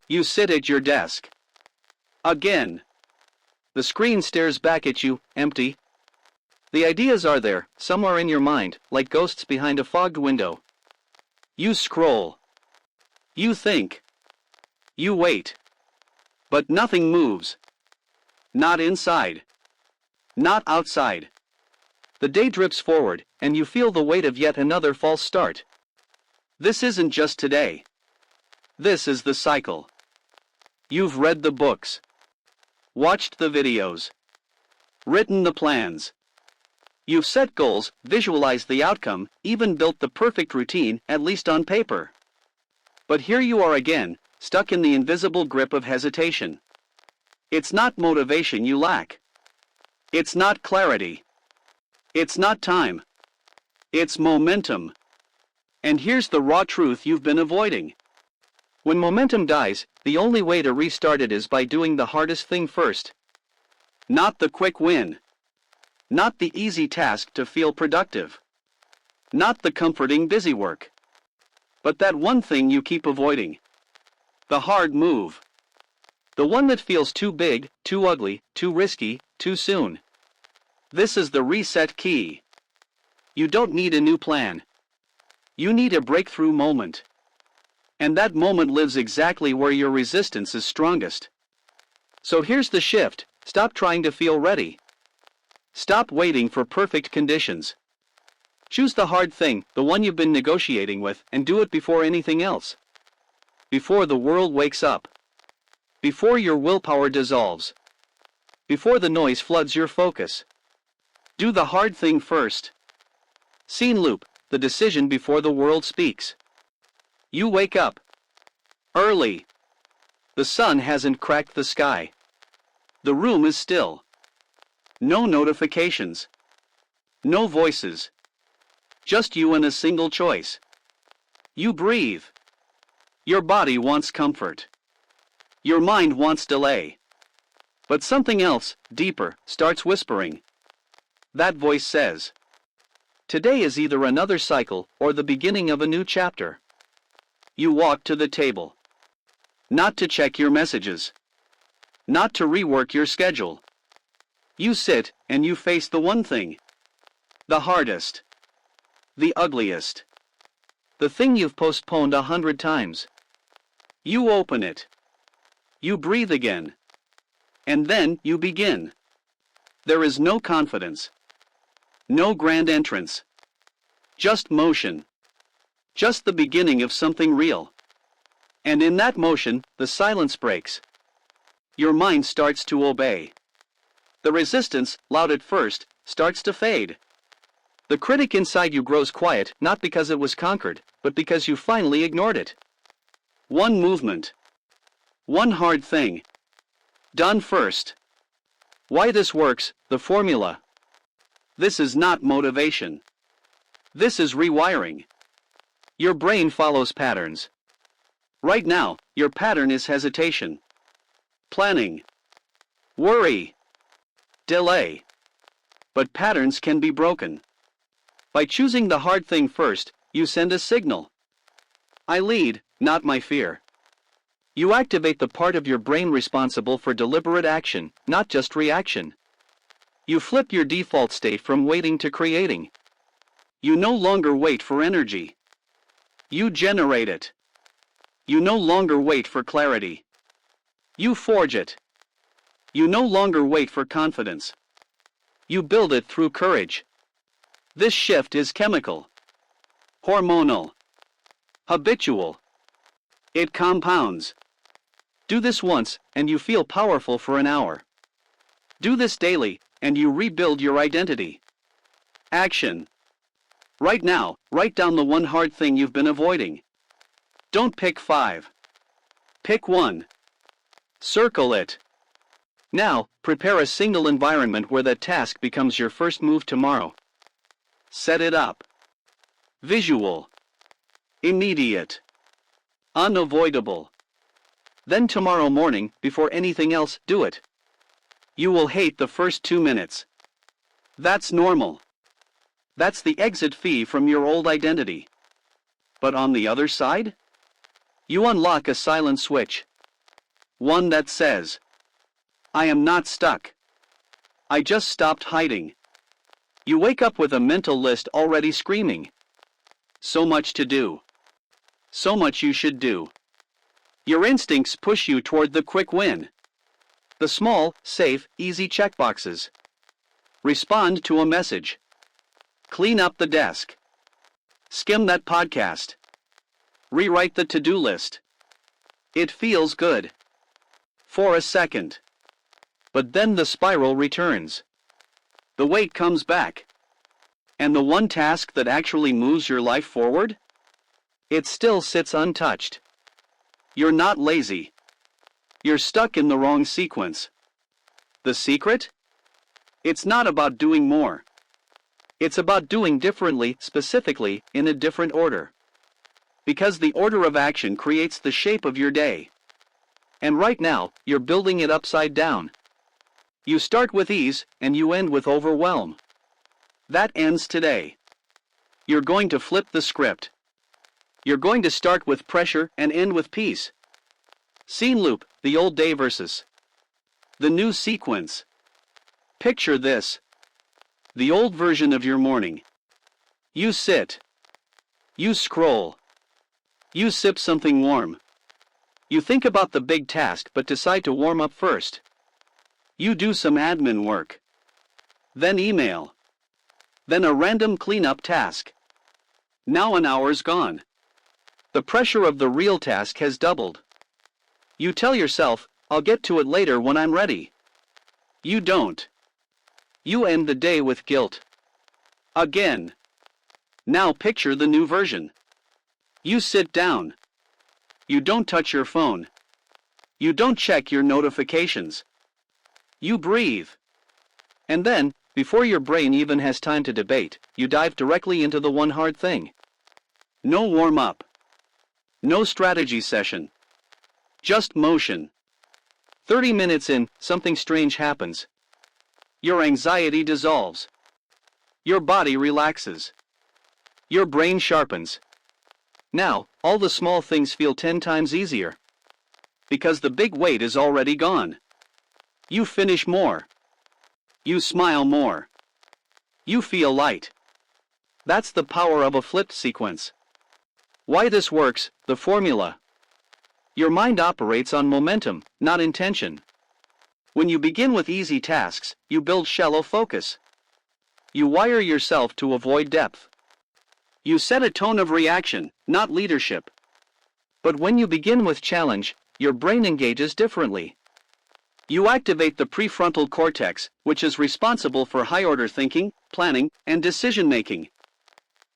You sit at your desk. Again. The screen stares back at you, empty. The ideas are there, somewhere in your mind, like ghosts behind a fogged window. You scroll. You think. You wait. But nothing moves. Not inside. Not outside. The day drifts forward, and you feel the weight of yet another false start. This isn't just today. This is the cycle. You've read the books. Watched the videos. Written the plans. You've set goals, visualized the outcome, even built the perfect routine, at least on paper. But here you are again, stuck in the invisible grip of hesitation. It's not motivation you lack. It's not clarity. It's not time. It's momentum. And here's the raw truth you've been avoiding. When momentum dies, the only way to restart it is by doing the hardest thing first. Not the quick win. Not the easy task to feel productive. Not the comforting busy work. But that one thing you keep avoiding. The hard move. The one that feels too big, too ugly, too risky, too soon. This is the reset key. You don't need a new plan. You need a breakthrough moment. And that moment lives exactly where your resistance is strongest. So here's the shift. Stop trying to feel ready. Stop waiting for perfect conditions. Choose the hard thing, the one you've been negotiating with, and do it before anything else. Before the world wakes up. Before your willpower dissolves. Before the noise floods your focus. Do the hard thing first. Scene loop, the decision before the world speaks. You wake up. Early. The sun hasn't cracked the sky. The room is still. No notifications. No voices. Just you and a single choice. You breathe. Your body wants comfort. Your mind wants delay. But something else, deeper, starts whispering. That voice says, today is either another cycle or the beginning of a new chapter. You walk to the table. Not to check your messages. Not to rework your schedule. You sit and you face the one thing. The hardest. The ugliest. The thing you've postponed 100 times. You open it. You breathe again. And then you begin. There is no confidence. No grand entrance. Just motion. Just the beginning of something real. And in that motion, the silence breaks. Your mind starts to obey. The resistance, loud at first, starts to fade. The critic inside you grows quiet, not because it was conquered, but because you finally ignored it. One movement. One hard thing. Done first. Why this works, the formula. This is not motivation. This is rewiring. Your brain follows patterns. Right now, your pattern is hesitation. Planning. Worry. Delay. But patterns can be broken. By choosing the hard thing first, you send a signal. I lead, not my fear. You activate the part of your brain responsible for deliberate action, not just reaction. You flip your default state from waiting to creating. You no longer wait for energy. You generate it. You no longer wait for clarity. You forge it. You no longer wait for confidence. You build it through courage. This shift is chemical, hormonal, habitual. It compounds. Do this once, and you feel powerful for an hour. Do this daily, and you rebuild your identity. Action. Right now, write down the one hard thing you've been avoiding. Don't pick 5. Pick 1. Circle it. Now, prepare a single environment where that task becomes your first move tomorrow. Set it up. Visual. Immediate. Unavoidable. Then tomorrow morning, before anything else, do it. You will hate the first 2 minutes. That's normal. That's the exit fee from your old identity. But on the other side? You unlock a silent switch. One that says, I am not stuck. I just stopped hiding. You wake up with a mental list already screaming. So much to do. So much you should do. Your instincts push you toward the quick win. The small, safe, easy checkboxes. Respond to a message. Clean up the desk. Skim that podcast. Rewrite the to-do list. It feels good. For a second. But then the spiral returns. The weight comes back. And the one task that actually moves your life forward? It still sits untouched. You're not lazy. You're stuck in the wrong sequence. The secret? It's not about doing more. It's about doing differently, specifically, in a different order. Because the order of action creates the shape of your day. And right now, you're building it upside down. You start with ease, and you end with overwhelm. That ends today. You're going to flip the script. You're going to start with pressure and end with peace. Scene loop, the old day versus the new sequence. Picture this. The old version of your morning. You sit. You scroll. You sip something warm. You think about the big task but decide to warm up first. You do some admin work. Then email. Then a random cleanup task. Now an hour's gone. The pressure of the real task has doubled. You tell yourself, I'll get to it later when I'm ready. You don't. You end the day with guilt. Again. Now picture the new version. You sit down. You don't touch your phone. You don't check your notifications. You breathe. And then, before your brain even has time to debate, you dive directly into the one hard thing. No warm-up. No strategy session. Just motion. 30 minutes in, something strange happens. Your anxiety dissolves. Your body relaxes. Your brain sharpens. Now, all the small things feel 10 times easier. Because the big weight is already gone. You finish more. You smile more. You feel light. That's the power of a flipped sequence. Why this works, the formula. Your mind operates on momentum, not intention. When you begin with easy tasks, you build shallow focus. You wire yourself to avoid depth. You set a tone of reaction, not leadership. But when you begin with challenge, your brain engages differently. You activate the prefrontal cortex, which is responsible for high-order thinking, planning, and decision-making.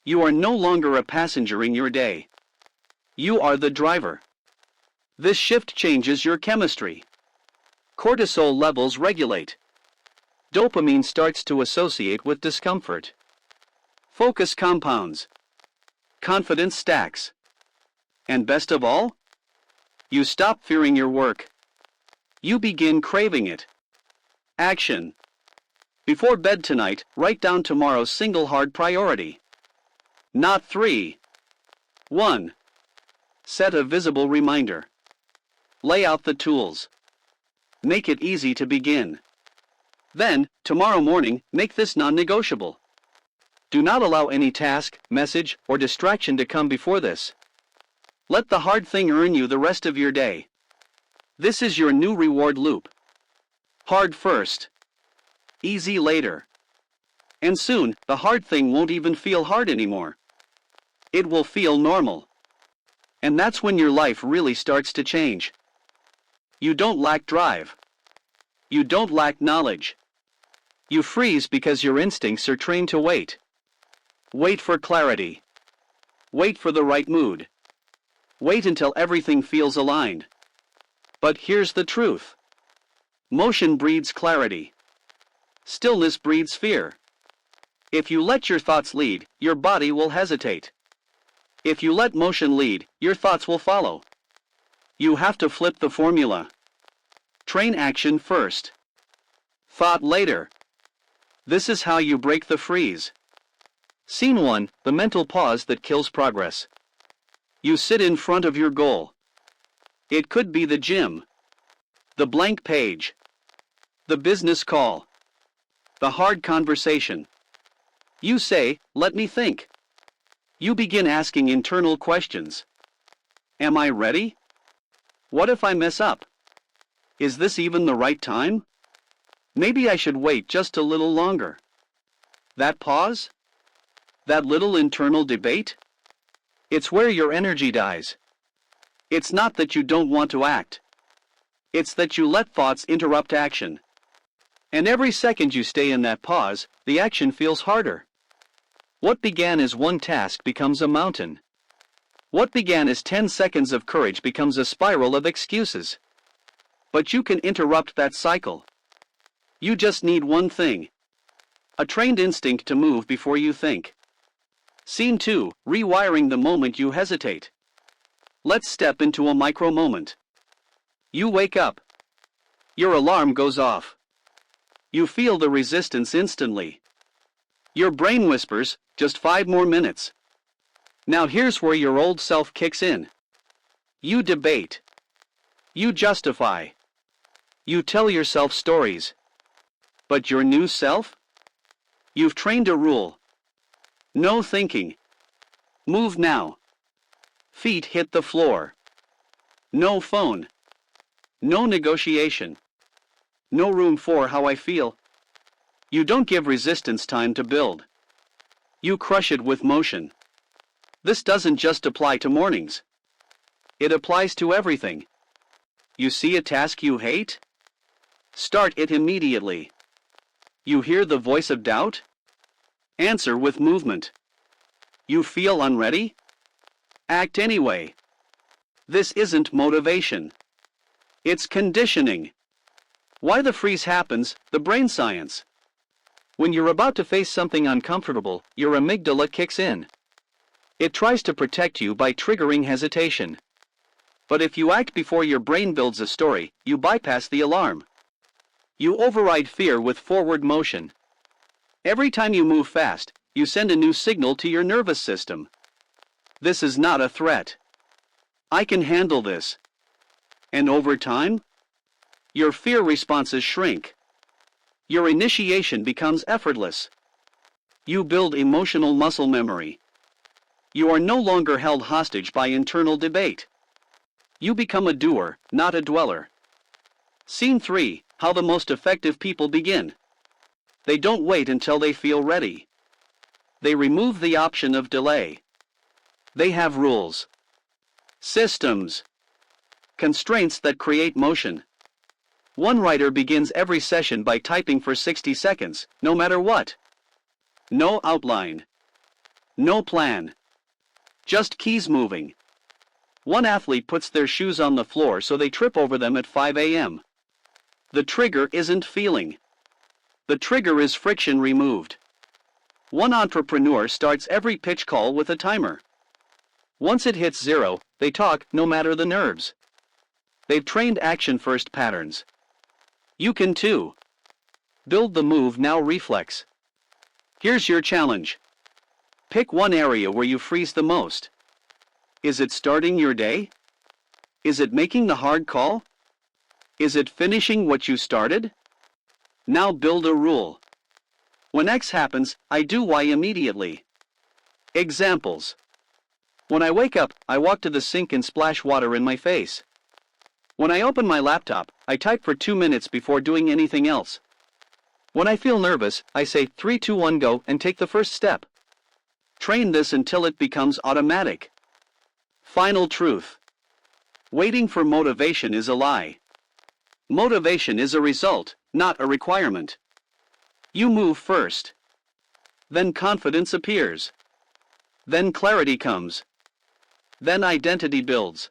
You are no longer a passenger in your day. You are the driver. This shift changes your chemistry. Cortisol levels regulate. Dopamine starts to associate with discomfort. Focus compounds. Confidence stacks. And best of all, you stop fearing your work. You begin craving it. Action. Before bed tonight, write down tomorrow's single hard priority. Not 3. 1. Set a visible reminder. Lay out the tools. Make it easy to begin. Then, tomorrow morning, make this non-negotiable. Do not allow any task, message, or distraction to come before this. Let the hard thing earn you the rest of your day. This is your new reward loop. Hard first. Easy later. And soon, the hard thing won't even feel hard anymore. It will feel normal. And that's when your life really starts to change. You don't lack drive. You don't lack knowledge. You freeze because your instincts are trained to wait. Wait for clarity. Wait for the right mood. Wait until everything feels aligned. But here's the truth. Motion breeds clarity. Stillness breeds fear. If you let your thoughts lead, your body will hesitate. If you let motion lead, your thoughts will follow. You have to flip the formula. Train action first. Thought later. This is how you break the freeze. Scene 1, the mental pause that kills progress. You sit in front of your goal. It could be the gym. The blank page. The business call. The hard conversation. You say, "Let me think." You begin asking internal questions. Am I ready? What if I mess up? Is this even the right time? Maybe I should wait just a little longer. That pause? That little internal debate? It's where your energy dies. It's not that you don't want to act. It's that you let thoughts interrupt action. And every second you stay in that pause, the action feels harder. What began as one task becomes a mountain. What began as 10 seconds of courage becomes a spiral of excuses. But you can interrupt that cycle. You just need one thing. A trained instinct to move before you think. Scene 2, rewiring the moment you hesitate. Let's step into a micro moment. You wake up. Your alarm goes off. You feel the resistance instantly. Your brain whispers, just 5 more minutes. Now here's where your old self kicks in. You debate. You justify. You tell yourself stories. But your new self? You've trained a rule. No thinking. Move now. Feet hit the floor. No phone. No negotiation. No room for how I feel. You don't give resistance time to build. You crush it with motion. This doesn't just apply to mornings. It applies to everything. You see a task you hate? Start it immediately. You hear the voice of doubt? Answer with movement. You feel unready? Act anyway. This isn't motivation. It's conditioning. Why the freeze happens, the brain science. When you're about to face something uncomfortable, your amygdala kicks in. It tries to protect you by triggering hesitation. But if you act before your brain builds a story, you bypass the alarm. You override fear with forward motion. Every time you move fast, you send a new signal to your nervous system. This is not a threat. I can handle this. And over time, your fear responses shrink. Your initiation becomes effortless. You build emotional muscle memory. You are no longer held hostage by internal debate. You become a doer, not a dweller. Scene 3, how the most effective people begin. They don't wait until they feel ready. They remove the option of delay. They have rules. Systems. Constraints that create motion. One writer begins every session by typing for 60 seconds, no matter what. No outline. No plan. Just keys moving. One athlete puts their shoes on the floor so they trip over them at 5 a.m. The trigger isn't feeling. The trigger is friction removed. One entrepreneur starts every pitch call with a timer. Once it hits 0, they talk no matter the nerves. They've trained action-first patterns. You can too. Build the move now reflex. Here's your challenge. Pick one area where you freeze the most. Is it starting your day? Is it making the hard call? Is it finishing what you started? Now build a rule. When X happens, I do Y immediately. Examples. When I wake up, I walk to the sink and splash water in my face. When I open my laptop, I type for 2 minutes before doing anything else. When I feel nervous, I say 3, 2, 1, go and take the first step. Train this until it becomes automatic. Final truth. Waiting for motivation is a lie. Motivation is a result, not a requirement. You move first. Then confidence appears. Then clarity comes. Then identity builds.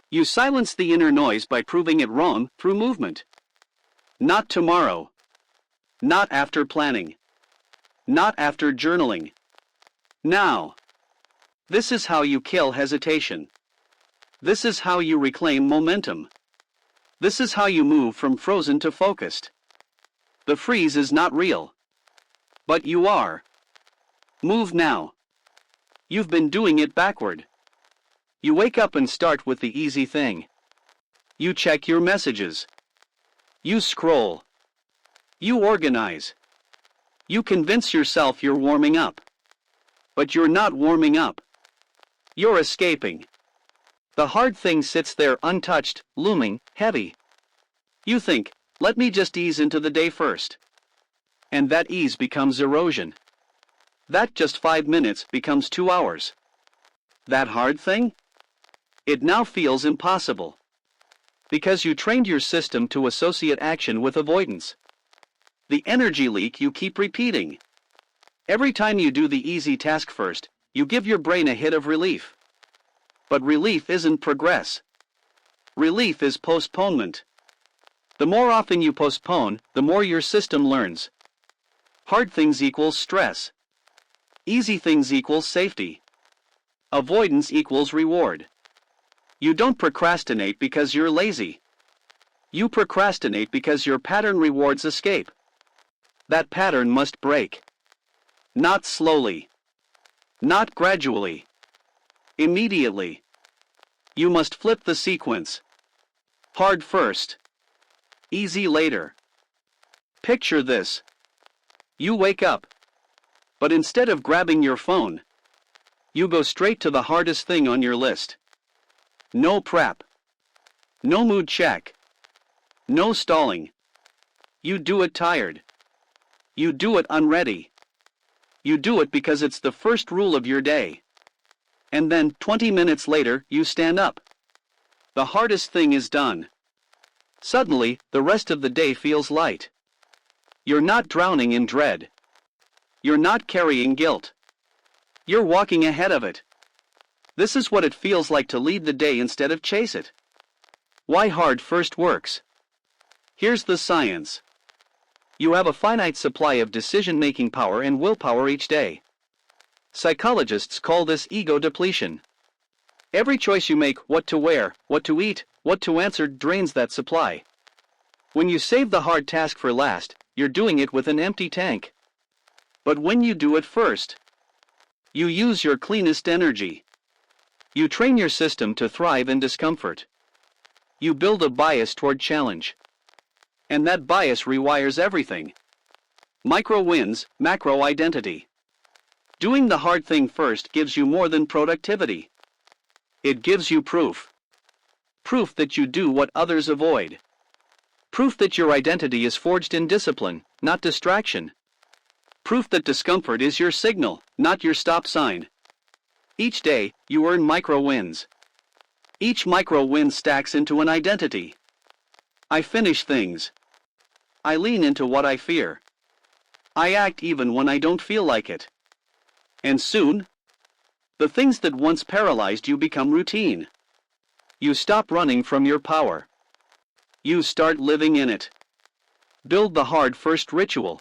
You silence the inner noise by proving it wrong through movement. Not tomorrow. Not after planning. Not after journaling. Now. This is how you kill hesitation. This is how you reclaim momentum. This is how you move from frozen to focused. The freeze is not real. But you are. Move now. You've been doing it backward. You wake up and start with the easy thing. You check your messages. You scroll. You organize. You convince yourself you're warming up. But you're not warming up. You're escaping. The hard thing sits there untouched, looming, heavy. You think, let me just ease into the day first. And that ease becomes erosion. That just 5 minutes becomes 2 hours. That hard thing? It now feels impossible. Because you trained your system to associate action with avoidance. The energy leak you keep repeating. Every time you do the easy task first, you give your brain a hit of relief. But relief isn't progress. Relief is postponement. The more often you postpone, the more your system learns. Hard things equals stress. Easy things equals safety. Avoidance equals reward. You don't procrastinate because you're lazy. You procrastinate because your pattern rewards escape. That pattern must break. Not slowly. Not gradually. Immediately. You must flip the sequence. Hard first. Easy later. Picture this. You wake up. But instead of grabbing your phone, you go straight to the hardest thing on your list. No prep. No mood check. No stalling. You do it tired. You do it unready. You do it because it's the first rule of your day. And then, 20 minutes later, you stand up. The hardest thing is done. Suddenly, the rest of the day feels light. You're not drowning in dread. You're not carrying guilt. You're walking ahead of it. This is what it feels like to lead the day instead of chase it. Why hard first works? Here's the science. You have a finite supply of decision-making power and willpower each day. Psychologists call this ego depletion. Every choice you make, what to wear, what to eat, what to answer, drains that supply. When you save the hard task for last, you're doing it with an empty tank. But when you do it first, you use your cleanest energy. You train your system to thrive in discomfort. You build a bias toward challenge. And that bias rewires everything. Micro wins, macro identity. Doing the hard thing first gives you more than productivity. It gives you proof. Proof that you do what others avoid. Proof that your identity is forged in discipline, not distraction. Proof that discomfort is your signal, not your stop sign. Each day, you earn micro wins. Each micro win stacks into an identity. I finish things. I lean into what I fear. I act even when I don't feel like it. And soon, the things that once paralyzed you become routine. You stop running from your power. You start living in it. Build the hard first ritual.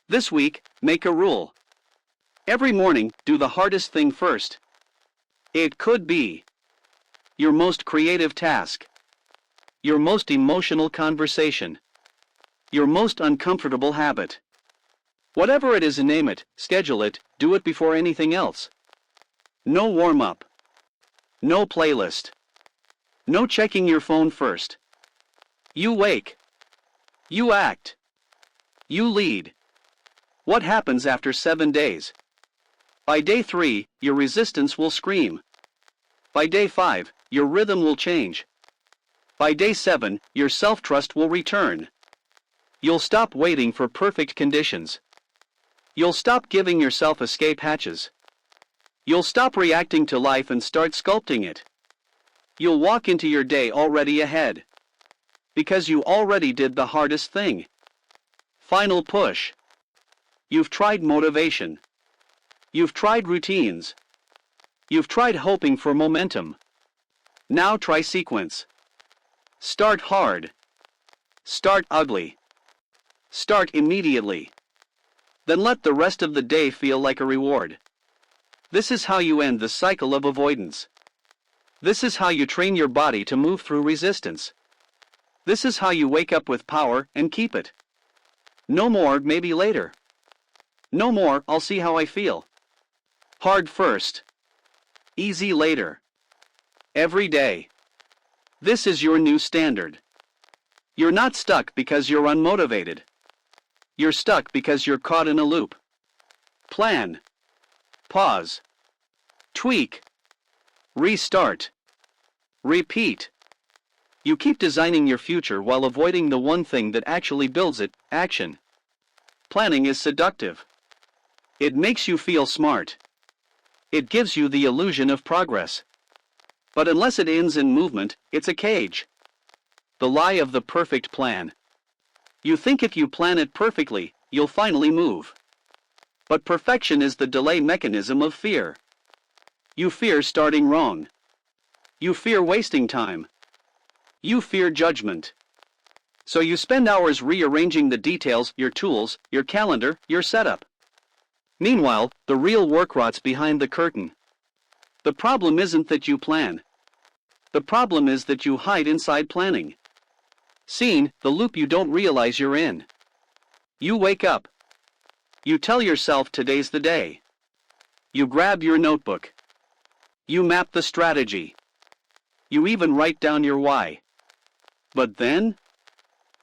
This week, make a rule. Every morning, do the hardest thing first. It could be your most creative task, your most emotional conversation, your most uncomfortable habit. Whatever it is, name it, schedule it, do it before anything else. No warm-up. No playlist. No checking your phone first. You wake. You act. You lead. What happens after 7 days? By day 3, your resistance will scream. By day 5, your rhythm will change. By day 7, your self-trust will return. You'll stop waiting for perfect conditions. You'll stop giving yourself escape hatches. You'll stop reacting to life and start sculpting it. You'll walk into your day already ahead. Because you already did the hardest thing. Final push. You've tried motivation. You've tried routines. You've tried hoping for momentum. Now try sequence. Start hard. Start ugly. Start immediately. Then let the rest of the day feel like a reward. This is how you end the cycle of avoidance. This is how you train your body to move through resistance. This is how you wake up with power and keep it. No more, maybe later. No more, I'll see how I feel. Hard first. Easy later. Every day. This is your new standard. You're not stuck because you're unmotivated. You're stuck because you're caught in a loop. Plan. Pause. Tweak. Restart. Repeat. You keep designing your future while avoiding the one thing that actually builds it: action. Planning is seductive. It makes you feel smart. It gives you the illusion of progress. But unless it ends in movement, it's a cage. The lie of the perfect plan. You think if you plan it perfectly, you'll finally move. But perfection is the delay mechanism of fear. You fear starting wrong. You fear wasting time. You fear judgment. So you spend hours rearranging the details, your tools, your calendar, your setup. Meanwhile, the real work rots behind the curtain. The problem isn't that you plan. The problem is that you hide inside planning. Seen, the loop you don't realize you're in. You wake up. You tell yourself today's the day. You grab your notebook. You map the strategy. You even write down your why. But then,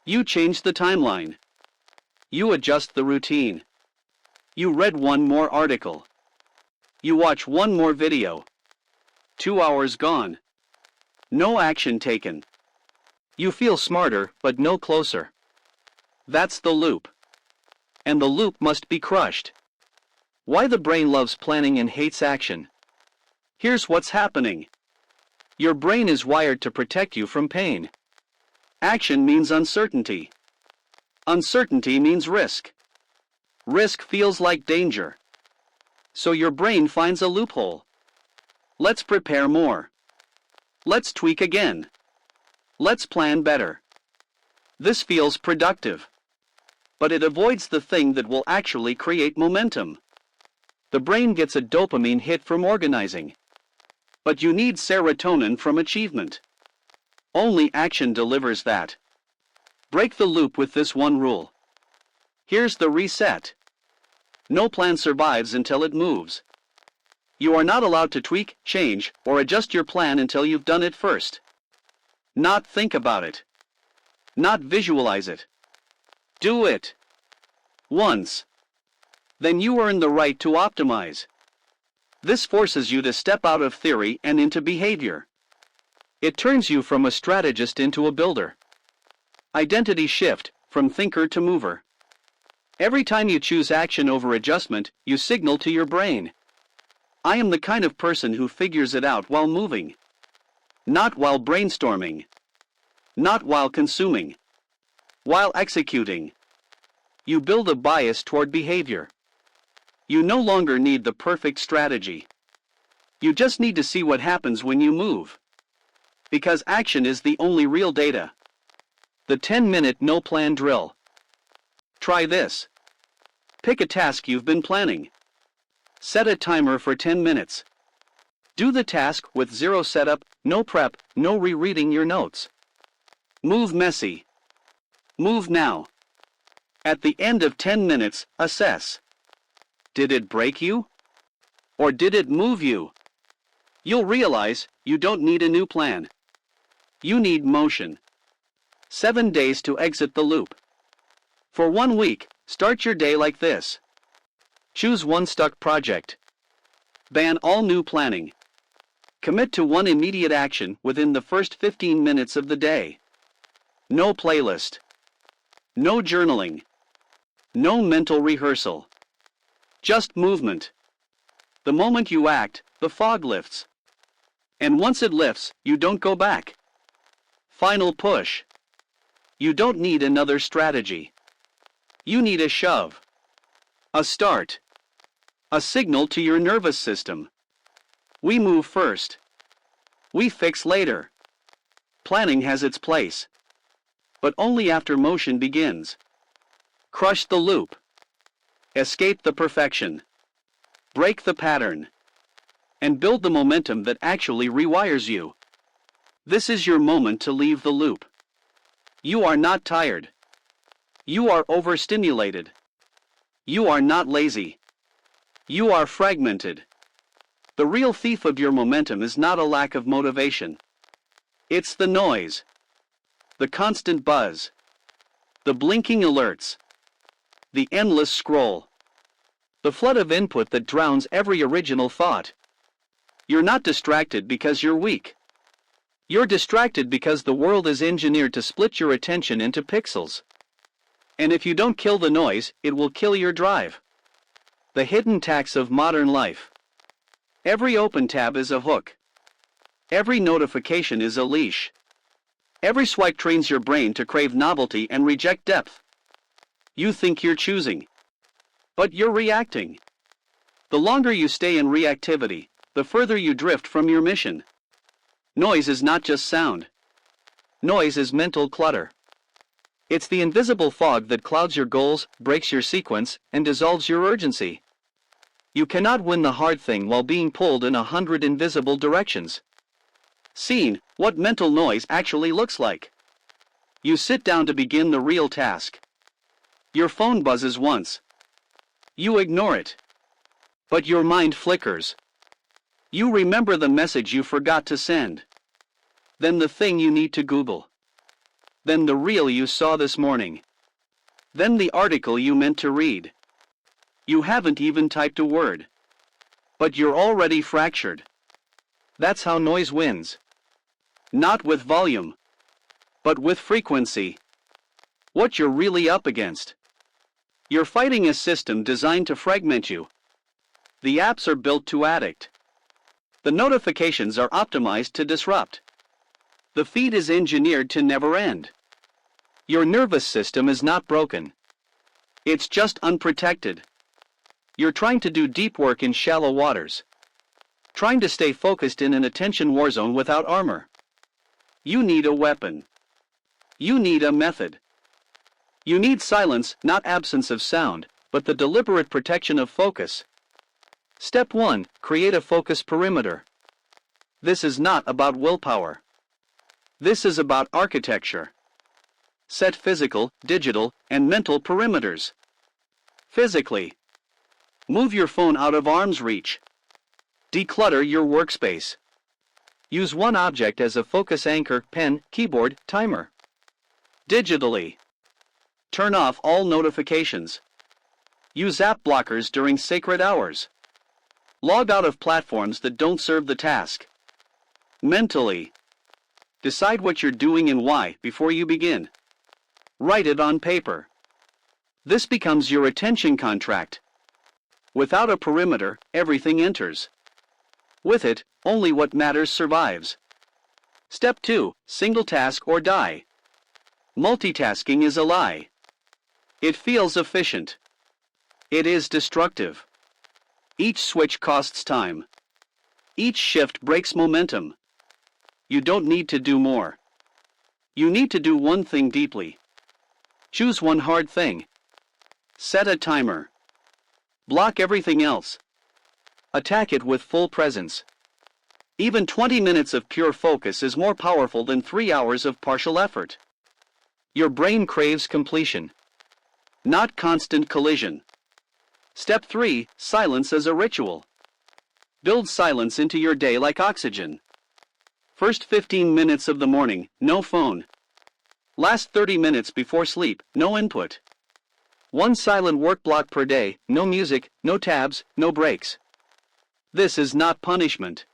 you change the timeline. You adjust the routine. You read one more article. You watch one more video. 2 hours gone. No action taken. You feel smarter, but no closer. That's the loop. And the loop must be crushed. Why the brain loves planning and hates action. Here's what's happening. Your brain is wired to protect you from pain. Action means uncertainty. Uncertainty means risk. Risk feels like danger. So your brain finds a loophole. Let's prepare more. Let's tweak again. Let's plan better. This feels productive. But it avoids the thing that will actually create momentum. The brain gets a dopamine hit from organizing. But you need serotonin from achievement. Only action delivers that. Break the loop with this one rule. Here's the reset. No plan survives until it moves. You are not allowed to tweak, change, or adjust your plan until you've done it first. Not think about it. Not visualize it. Do it. Once. Then you earn the right to optimize. This forces you to step out of theory and into behavior. It turns you from a strategist into a builder. Identity shift, from thinker to mover. Every time you choose action over adjustment, you signal to your brain. I am the kind of person who figures it out while moving. Not while brainstorming. Not while consuming. While executing. You build a bias toward behavior. You no longer need the perfect strategy. You just need to see what happens when you move. Because action is the only real data. The 10-minute no-plan drill. Try this. Pick a task you've been planning. Set a timer for 10 minutes. Do the task with zero setup, no prep, no rereading your notes. Move messy. Move now. At the end of 10 minutes, assess. Did it break you? Or did it move you? You'll realize you don't need a new plan. You need motion. 7 days to exit the loop. For 1 week, start your day like this. Choose one stuck project. Ban all new planning. Commit to one immediate action within the first 15 minutes of the day. No playlist. No journaling. No mental rehearsal. Just movement. The moment you act, the fog lifts. And once it lifts, you don't go back. Final push. You don't need another strategy. You need a shove. A start. A signal to your nervous system. We move first. We fix later. Planning has its place. But only after motion begins. Crush the loop. Escape the perfection. Break the pattern. And build the momentum that actually rewires you. This is your moment to leave the loop. You are not tired. You are overstimulated. You are not lazy. You are fragmented. The real thief of your momentum is not a lack of motivation. It's the noise. the constant buzz, the blinking alerts, the endless scroll, the flood of input that drowns every original thought. You're not distracted because you're weak. You're distracted because the world is engineered to split your attention into pixels. And if you don't kill the noise, it will kill your drive. The hidden tax of modern life. Every open tab is a hook. Every notification is a leash. Every swipe trains your brain to crave novelty and reject depth. You think you're choosing, but you're reacting. The longer you stay in reactivity, the further you drift from your mission. Noise is not just sound. Noise is mental clutter. It's the invisible fog that clouds your goals, breaks your sequence, and dissolves your urgency. You cannot win the hard thing while being pulled in 100 invisible directions. Seen, what mental noise actually looks like. You sit down to begin the real task. Your phone buzzes once. You ignore it. But your mind flickers. You remember the message you forgot to send. Then the thing you need to Google. Then the reel you saw this morning. Then the article you meant to read. You haven't even typed a word. But you're already fractured. That's how noise wins. Not with volume, but with frequency. What you're really up against. You're fighting a system designed to fragment you. The apps are built to addict. The notifications are optimized to disrupt. The feed is engineered to never end. Your nervous system is not broken. It's just unprotected. You're trying to do deep work in shallow waters. Trying to stay focused in an attention war zone without armor. You need a weapon. You need a method. You need silence, not absence of sound, but the deliberate protection of focus. Step 1. Create a focus perimeter. This is not about willpower. This is about architecture. Set physical, digital, and mental perimeters. Physically. Move your phone out of arm's reach. Declutter your workspace. Use one object as a focus anchor: pen, keyboard, timer. Digitally. Turn off all notifications. Use app blockers during sacred hours. Log out of platforms that don't serve the task. Mentally. Decide what you're doing and why before you begin. Write it on paper. This becomes your attention contract. Without a perimeter, everything enters. With it, only what matters survives. Step 2. Single task or die. Multitasking is a lie. It feels efficient. It is destructive. Each switch costs time. Each shift breaks momentum. You don't need to do more. You need to do one thing deeply. Choose one hard thing. Set a timer. Block everything else. Attack it with full presence. Even 20 minutes of pure focus is more powerful than 3 hours of partial effort. Your brain craves completion, not constant collision. Step 3. Silence as a ritual. Build silence into your day like oxygen. First 15 minutes of the morning, no phone. Last 30 minutes before sleep, no input. One silent work block per day, no music, no tabs, no breaks. This is not punishment.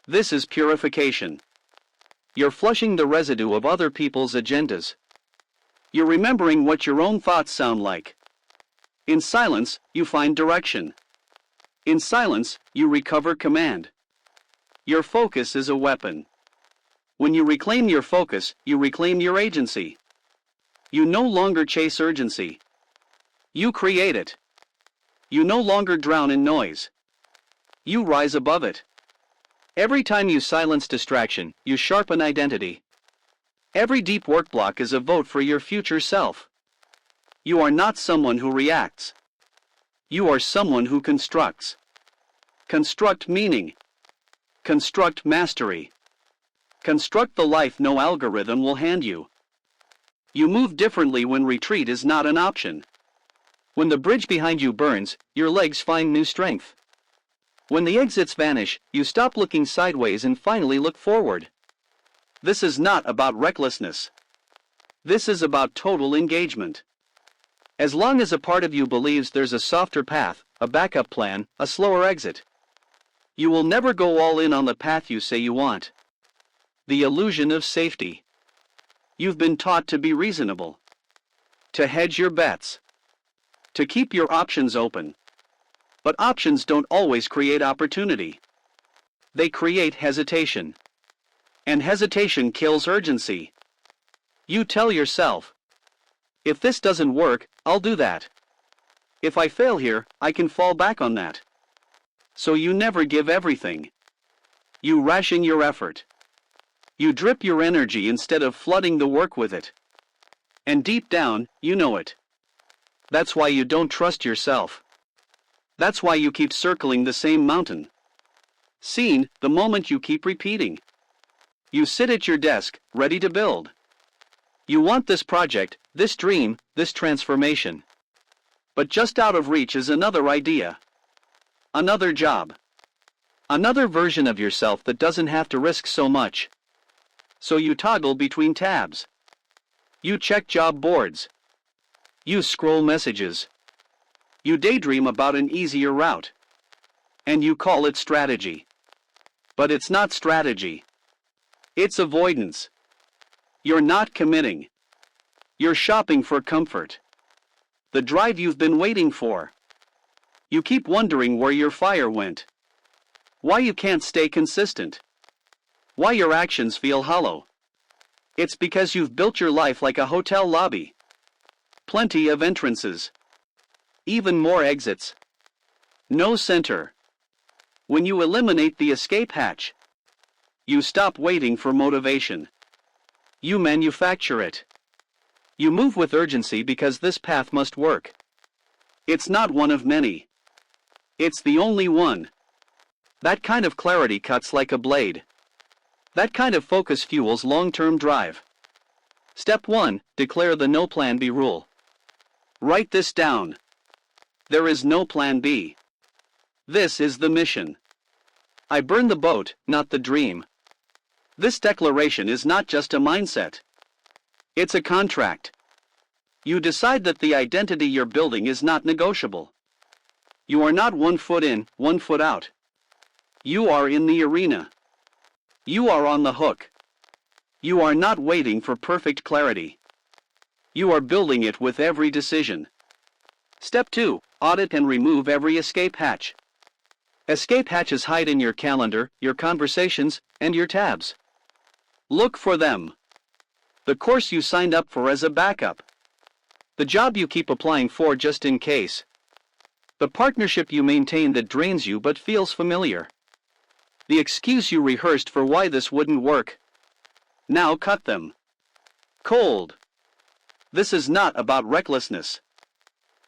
This is purification. You're flushing the residue of other people's agendas. You're remembering what your own thoughts sound like. In silence, you find direction. In silence, you recover command. Your focus is a weapon. When you reclaim your focus, you reclaim your agency. You no longer chase urgency. You create it. You no longer drown in noise. You rise above it. Every time you silence distraction, you sharpen identity. Every deep work block is a vote for your future self. You are not someone who reacts. You are someone who constructs. Construct meaning. Construct mastery. Construct the life no algorithm will hand you. You move differently when retreat is not an option. When the bridge behind you burns, your legs find new strength. When the exits vanish, you stop looking sideways and finally look forward. This is not about recklessness. This is about total engagement. As long as a part of you believes there's a softer path, a backup plan, a slower exit, you will never go all in on the path you say you want. The illusion of safety. You've been taught to be reasonable, to hedge your bets, to keep your options open. But options don't always create opportunity. They create hesitation. And hesitation kills urgency. You tell yourself, if this doesn't work, I'll do that. If I fail here, I can fall back on that. So you never give everything. You ration your effort. You drip your energy instead of flooding the work with it. And deep down, you know it. That's why you don't trust yourself. That's why you keep circling the same mountain. Seen, the moment you keep repeating. You sit at your desk, ready to build. You want this project, this dream, this transformation. But just out of reach is another idea. Another job. Another version of yourself that doesn't have to risk so much. So you toggle between tabs. You check job boards. You scroll messages. You daydream about an easier route. And you call it strategy. But it's not strategy. It's avoidance. You're not committing. You're shopping for comfort. The drive you've been waiting for. You keep wondering where your fire went. Why you can't stay consistent. Why your actions feel hollow. It's because you've built your life like a hotel lobby. Plenty of entrances. Even more exits. No center. When you eliminate the escape hatch, you stop waiting for motivation. You manufacture it. You move with urgency because this path must work. It's not one of many. It's the only one. That kind of clarity cuts like a blade. That kind of focus fuels long-term drive. Step 1. Declare the no plan B rule. Write this down. There is no plan B. This is the mission. I burn the boat, not the dream. This declaration is not just a mindset. It's a contract. You decide that the identity you're building is not negotiable. You are not 1 foot in, 1 foot out. You are in the arena. You are on the hook. You are not waiting for perfect clarity. You are building it with every decision. Step 2. Audit and remove every escape hatch. Escape hatches hide in your calendar, your conversations, and your tabs. Look for them. The course you signed up for as a backup. The job you keep applying for just in case. The partnership you maintain that drains you but feels familiar. The excuse you rehearsed for why this wouldn't work. Now cut them. Cold. This is not about recklessness.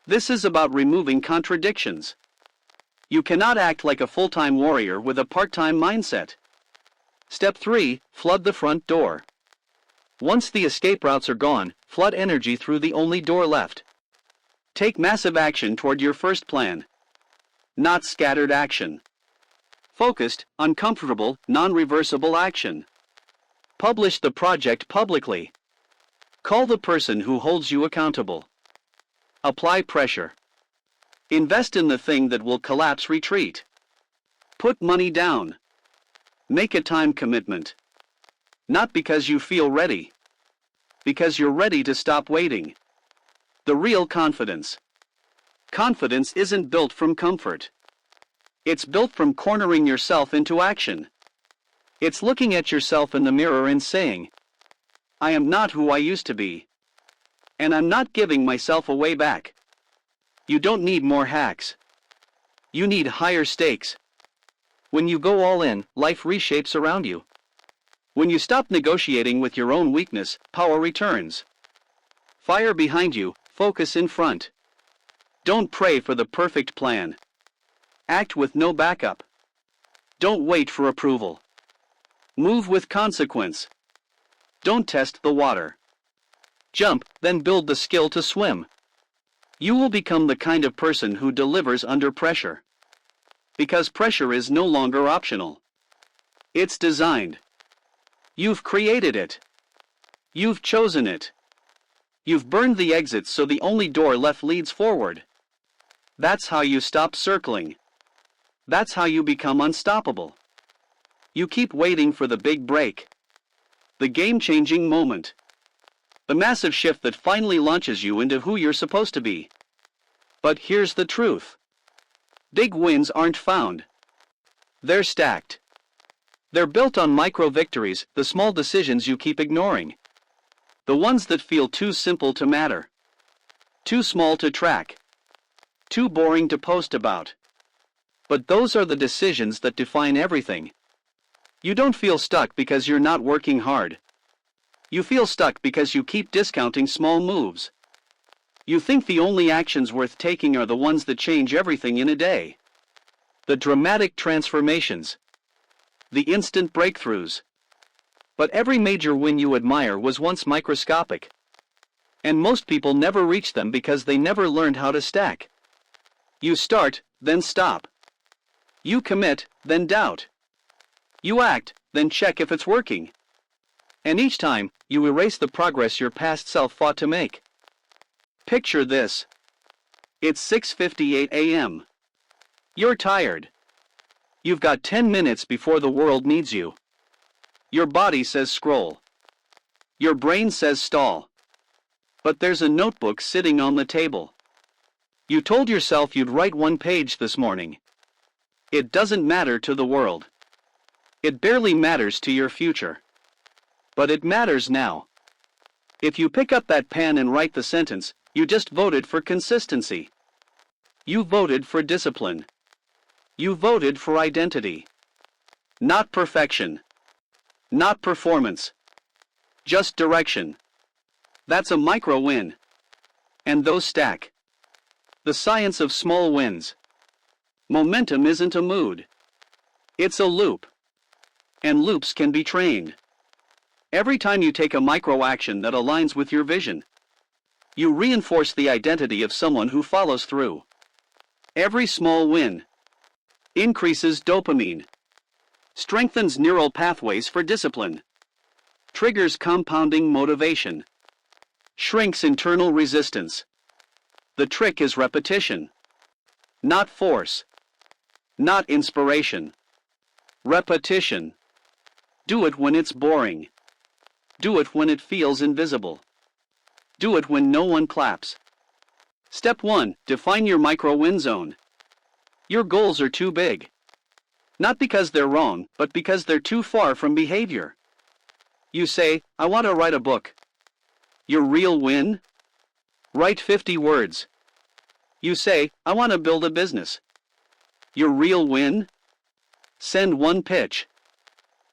This is about removing contradictions. You cannot act like a full-time warrior with a part-time mindset. Step 3. Flood the front door. Once the escape routes are gone, flood energy through the only door left. Take massive action toward your first plan. Not scattered action. Focused, uncomfortable, non-reversible action. Publish the project publicly. Call the person who holds you accountable. Apply pressure. Invest in the thing that will collapse retreat. Put money down. Make a time commitment. Not because you feel ready. Because you're ready to stop waiting. The real confidence. Confidence isn't built from comfort. It's built from cornering yourself into action. It's looking at yourself in the mirror and saying, I am not who I used to be. And I'm not giving myself away back. You don't need more hacks. You need higher stakes. When you go all in, life reshapes around you. When you stop negotiating with your own weakness, power returns. Fire behind you, focus in front. Don't pray for the perfect plan. Act with no backup. Don't wait for approval. Move with consequence. Don't test the water. Jump, then build the skill to swim. You will become the kind of person who delivers under pressure. Because pressure is no longer optional. It's designed. You've created it. You've chosen it. You've burned the exits so the only door left leads forward. That's how you stop circling. That's how you become unstoppable. You keep waiting for the big break. The game-changing moment. The massive shift that finally launches you into who you're supposed to be. But here's the truth. Big wins aren't found. They're stacked. They're built on micro-victories, the small decisions you keep ignoring. The ones that feel too simple to matter. Too small to track. Too boring to post about. But those are the decisions that define everything. You don't feel stuck because you're not working hard. You feel stuck because you keep discounting small moves. You think the only actions worth taking are the ones that change everything in a day. The dramatic transformations. The instant breakthroughs. But every major win you admire was once microscopic. And most people never reach them because they never learned how to stack. You start, then stop. You commit, then doubt. You act, then check if it's working. And each time, you erase the progress your past self fought to make. Picture this. It's 6:58 a.m. You're tired. You've got 10 minutes before the world needs you. Your body says scroll. Your brain says stall. But there's a notebook sitting on the table. You told yourself you'd write one page this morning. It doesn't matter to the world. It barely matters to your future. But it matters now. If you pick up that pen and write the sentence, you just voted for consistency. You voted for discipline. You voted for identity. Not perfection. Not performance. Just direction. That's a micro win. And those stack. The science of small wins. Momentum isn't a mood. It's a loop. And loops can be trained. Every time you take a micro action that aligns with your vision, you reinforce the identity of someone who follows through. Every small win increases dopamine, strengthens neural pathways for discipline, triggers compounding motivation, shrinks internal resistance. The trick is repetition, not force, not inspiration. Repetition. Do it when it's boring. Do it when it feels invisible. Do it when no one claps. Step 1. Define your micro-win zone. Your goals are too big. Not because they're wrong, but because they're too far from behavior. You say, I want to write a book. Your real win? Write 50 words. You say, I want to build a business. Your real win? Send one pitch.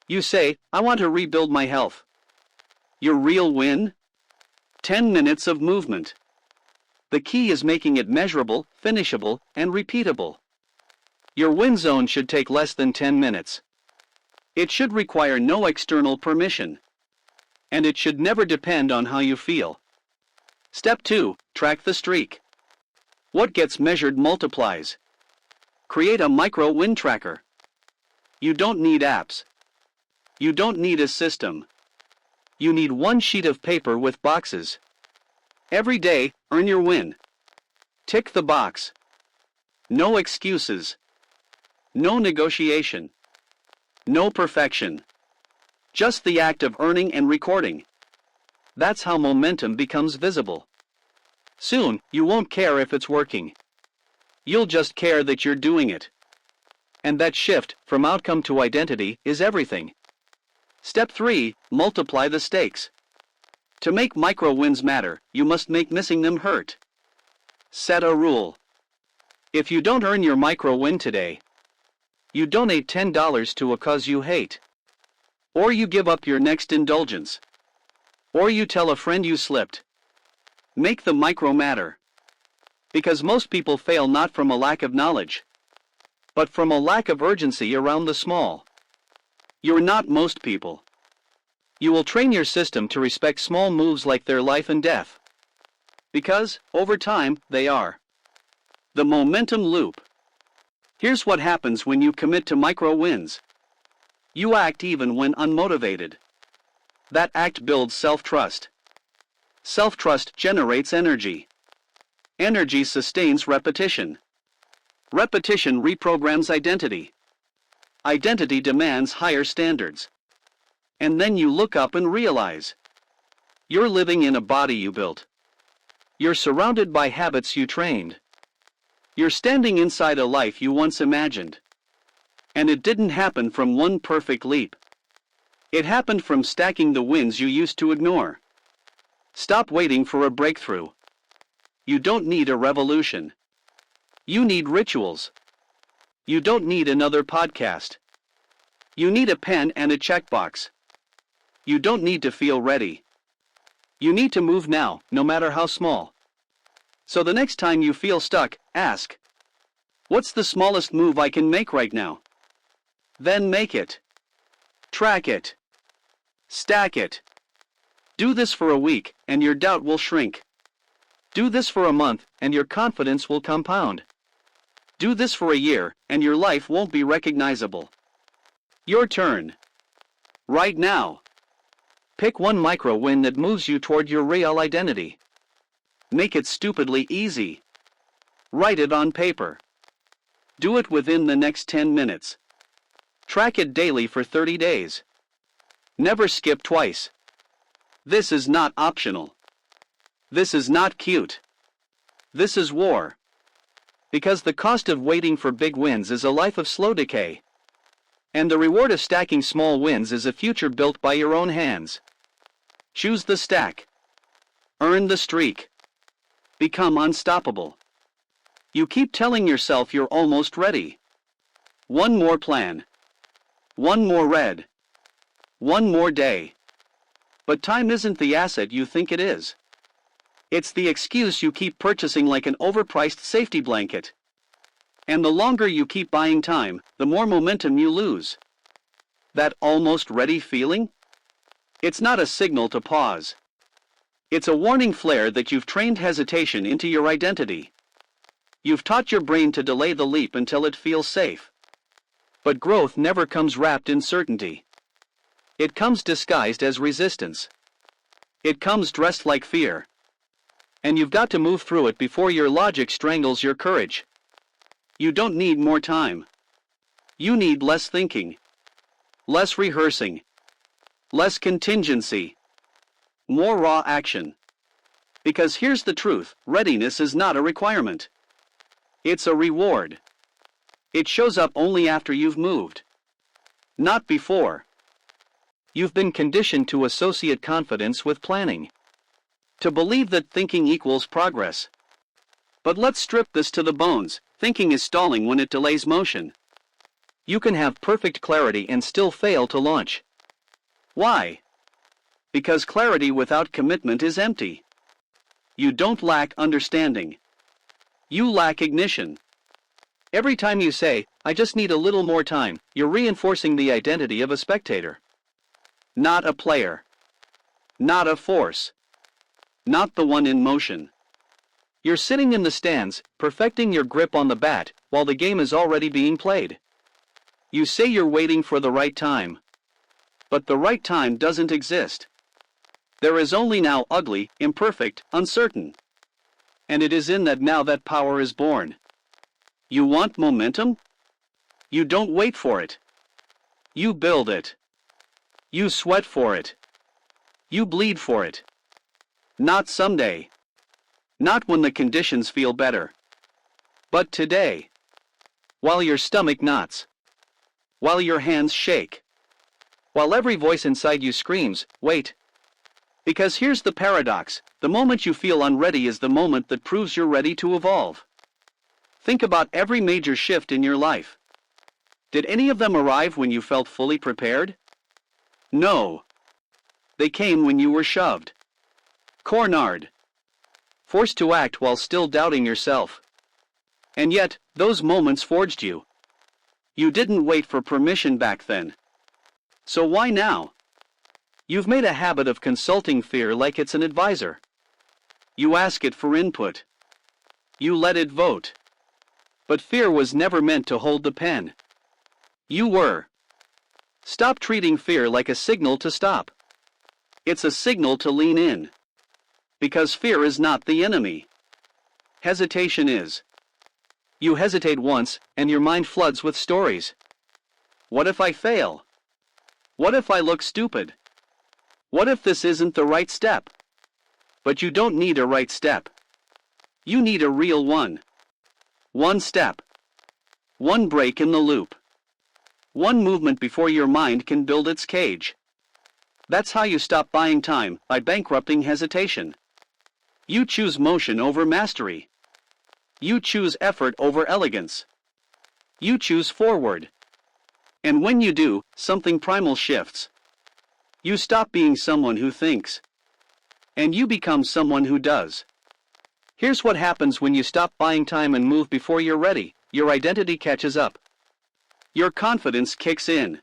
You say, I want to rebuild my health. Your real win? 10 minutes of movement. The key is making it measurable, finishable, and repeatable. Your win zone should take less than 10 minutes. It should require no external permission. And it should never depend on how you feel. Step 2. Track the streak. What gets measured multiplies. Create a micro-win tracker. You don't need apps. You don't need a system. You need one sheet of paper with boxes. Every day, earn your win. Tick the box. No excuses. No negotiation. No perfection. Just the act of earning and recording. That's how momentum becomes visible. Soon, you won't care if it's working. You'll just care that you're doing it. And that shift from outcome to identity is everything. Step 3. Multiply the stakes. To make micro wins matter, you must make missing them hurt. Set a rule. If you don't earn your micro win today, you donate $10 to a cause you hate. Or you give up your next indulgence. Or you tell a friend you slipped. Make the micro matter. Because most people fail not from a lack of knowledge, but from a lack of urgency around the small. You're not most people. You will train your system to respect small moves like they're life and death. Because, over time, they are. The momentum loop. Here's what happens when you commit to micro wins. You act even when unmotivated. That act builds self-trust. Self-trust generates energy. Energy sustains repetition. Repetition reprograms identity. Identity demands higher standards. And then you look up and realize you're living in a body you built. You're surrounded by habits you trained. You're standing inside a life you once imagined. And it didn't happen from one perfect leap. It happened from stacking the wins you used to ignore. Stop waiting for a breakthrough. You don't need a revolution. You need rituals. You don't need another podcast. You need a pen and a checkbox. You don't need to feel ready. You need to move now, no matter how small. So the next time you feel stuck, ask, what's the smallest move I can make right now? Then make it. Track it. Stack it. Do this for a week, and your doubt will shrink. Do this for a month, and your confidence will compound. Do this for a year, and your life won't be recognizable. Your turn. Right now. Pick one micro win that moves you toward your real identity. Make it stupidly easy. Write it on paper. Do it within the next 10 minutes. Track it daily for 30 days. Never skip twice. This is not optional. This is not cute. This is war. Because the cost of waiting for big wins is a life of slow decay. And the reward of stacking small wins is a future built by your own hands. Choose the stack. Earn the streak. Become unstoppable. You keep telling yourself you're almost ready. One more plan. One more red. One more day. But time isn't the asset you think it is. It's the excuse you keep purchasing like an overpriced safety blanket. And the longer you keep buying time, the more momentum you lose. That almost ready feeling? It's not a signal to pause. It's a warning flare that you've trained hesitation into your identity. You've taught your brain to delay the leap until it feels safe. But growth never comes wrapped in certainty. It comes disguised as resistance. It comes dressed like fear. And you've got to move through it before your logic strangles your courage. You don't need more time. You need less thinking. Less rehearsing. Less contingency. More raw action. Because here's the truth, readiness is not a requirement. It's a reward. It shows up only after you've moved. Not before. You've been conditioned to associate confidence with planning. To believe that thinking equals progress. But let's strip this to the bones. Thinking is stalling when it delays motion. You can have perfect clarity and still fail to launch. Why? Because clarity without commitment is empty. You don't lack understanding. You lack ignition. Every time you say, I just need a little more time, you're reinforcing the identity of a spectator. Not a player. Not a force. Not the one in motion. You're sitting in the stands, perfecting your grip on the bat, while the game is already being played. You say you're waiting for the right time. But the right time doesn't exist. There is only now ugly, imperfect, uncertain. And it is in that now that power is born. You want momentum? You don't wait for it. You build it. You sweat for it. You bleed for it. Not someday. Not when the conditions feel better. But today. While your stomach knots. While your hands shake. While every voice inside you screams, wait. Because here's the paradox, the moment you feel unready is the moment that proves you're ready to evolve. Think about every major shift in your life. Did any of them arrive when you felt fully prepared? No. They came when you were shoved. Cornered. Forced to act while still doubting yourself. And yet, those moments forged you. You didn't wait for permission back then. So why now? You've made a habit of consulting fear like it's an advisor. You ask it for input. You let it vote. But fear was never meant to hold the pen. You were. Stop treating fear like a signal to stop. It's a signal to lean in. Because fear is not the enemy. Hesitation is. You hesitate once, and your mind floods with stories. What if I fail? What if I look stupid? What if this isn't the right step? But you don't need a right step. You need a real one. One step. One break in the loop. One movement before your mind can build its cage. That's how you stop buying time, by bankrupting hesitation. You choose motion over mastery. You choose effort over elegance. You choose forward. And when you do, something primal shifts. You stop being someone who thinks. And you become someone who does. Here's what happens when you stop buying time and move before you're ready. Your identity catches up. Your confidence kicks in.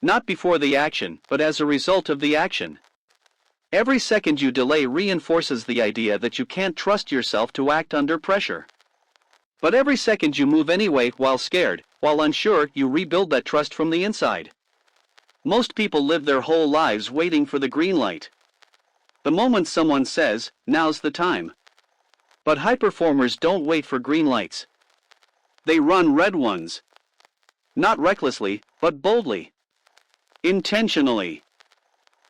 Not before the action, but as a result of the action. Every second you delay reinforces the idea that you can't trust yourself to act under pressure. But every second you move anyway, while scared, while unsure, you rebuild that trust from the inside. Most people live their whole lives waiting for the green light. The moment someone says, "Now's the time." But high performers don't wait for green lights. They run red ones. Not recklessly, but boldly. Intentionally.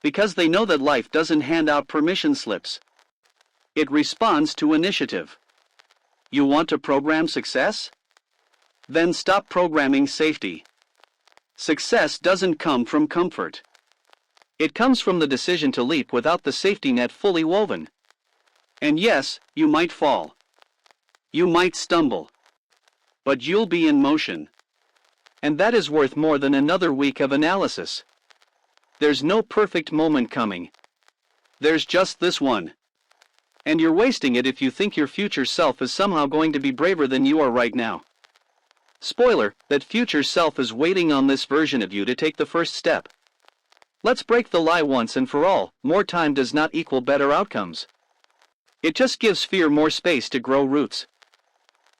Because they know that life doesn't hand out permission slips. It responds to initiative. You want to program success? Then stop programming safety. Success doesn't come from comfort. It comes from the decision to leap without the safety net fully woven. And yes, you might fall. You might stumble. But you'll be in motion. And that is worth more than another week of analysis. There's no perfect moment coming. There's just this one. And you're wasting it if you think your future self is somehow going to be braver than you are right now. Spoiler, that future self is waiting on this version of you to take the first step. Let's break the lie once and for all: more time does not equal better outcomes. It just gives fear more space to grow roots.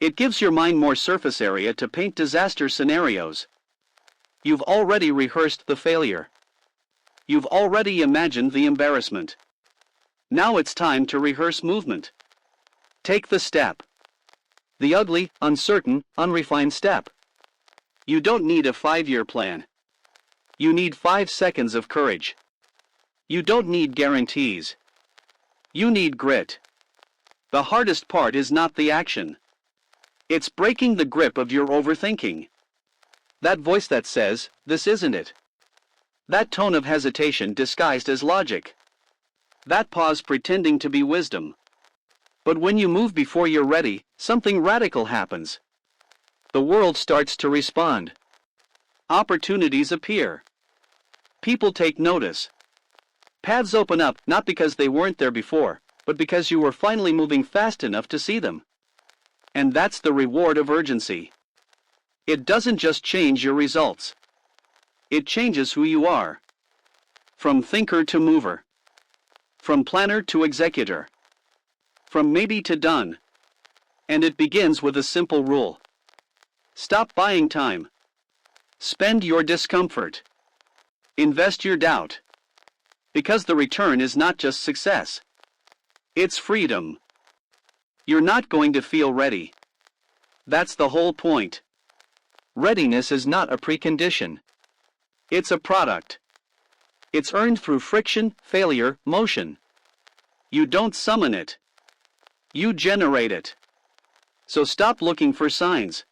It gives your mind more surface area to paint disaster scenarios. You've already rehearsed the failure. You've already imagined the embarrassment. Now it's time to rehearse movement. Take the step. The ugly, uncertain, unrefined step. You don't need a 5-year plan. You need 5 seconds of courage. You don't need guarantees. You need grit. The hardest part is not the action. It's breaking the grip of your overthinking. That voice that says, "This isn't it." That tone of hesitation disguised as logic. That pause pretending to be wisdom. But when you move before you're ready, something radical happens. The world starts to respond. Opportunities appear. People take notice. Paths open up, not because they weren't there before, but because you were finally moving fast enough to see them. And that's the reward of urgency. It doesn't just change your results. It changes who you are. From thinker to mover. From planner to executor. From maybe to done. And it begins with a simple rule. Stop buying time. Spend your discomfort. Invest your doubt. Because the return is not just success. It's freedom. You're not going to feel ready. That's the whole point. Readiness is not a precondition. It's a product. It's earned through friction, failure, motion. You don't summon it. You generate it. So stop looking for signs.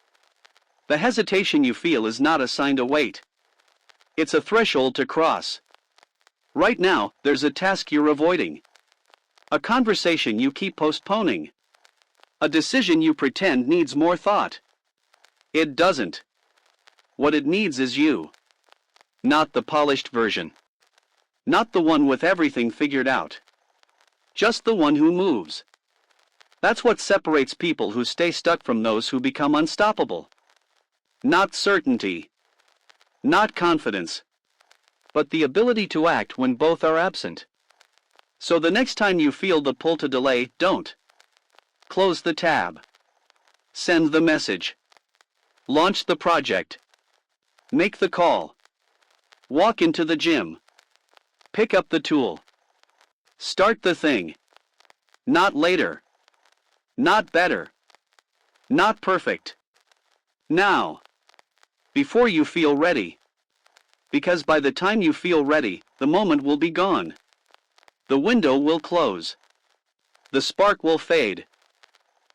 The hesitation you feel is not a sign to wait. It's a threshold to cross. Right now, there's a task you're avoiding. A conversation you keep postponing. A decision you pretend needs more thought. It doesn't. What it needs is you. Not the polished version. Not the one with everything figured out. Just the one who moves. That's what separates people who stay stuck from those who become unstoppable. Not certainty. Not confidence. But the ability to act when both are absent. So the next time you feel the pull to delay, don't. Close the tab. Send the message. Launch the project. Make the call. Walk into the gym. Pick up the tool. Start the thing. Not later. Not better. Not perfect. Now. Before you feel ready. Because by the time you feel ready, the moment will be gone. The window will close. The spark will fade.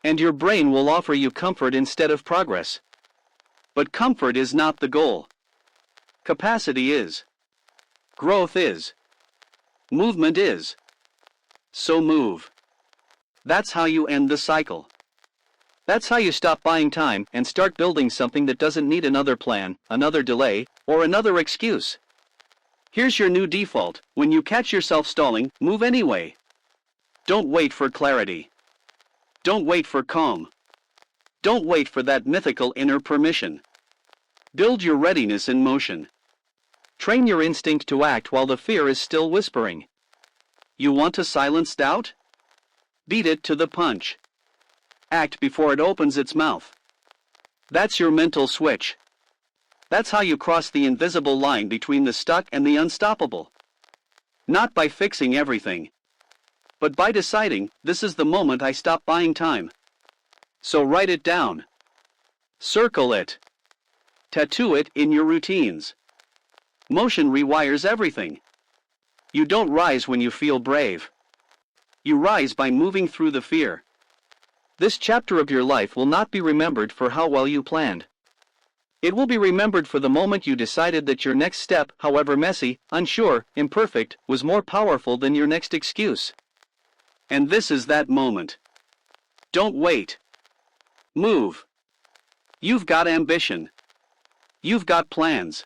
And your brain will offer you comfort instead of progress. But comfort is not the goal. Capacity is. Growth is. Movement is. So move. That's how you end the cycle. That's how you stop buying time and start building something that doesn't need another plan, another delay, or another excuse. Here's your new default: when you catch yourself stalling, move anyway. Don't wait for clarity. Don't wait for calm. Don't wait for that mythical inner permission. Build your readiness in motion. Train your instinct to act while the fear is still whispering. You want to silence doubt? Beat it to the punch. Act before it opens its mouth. That's your mental switch. That's how you cross the invisible line between the stuck and the unstoppable. Not by fixing everything, but by deciding, this is the moment I stop buying time. So write it down. Circle it. Tattoo it in your routines. Motion rewires everything. You don't rise when you feel brave. You rise by moving through the fear. This chapter of your life will not be remembered for how well you planned. It will be remembered for the moment you decided that your next step, however messy, unsure, imperfect, was more powerful than your next excuse. And this is that moment. Don't wait. Move. You've got ambition. You've got plans.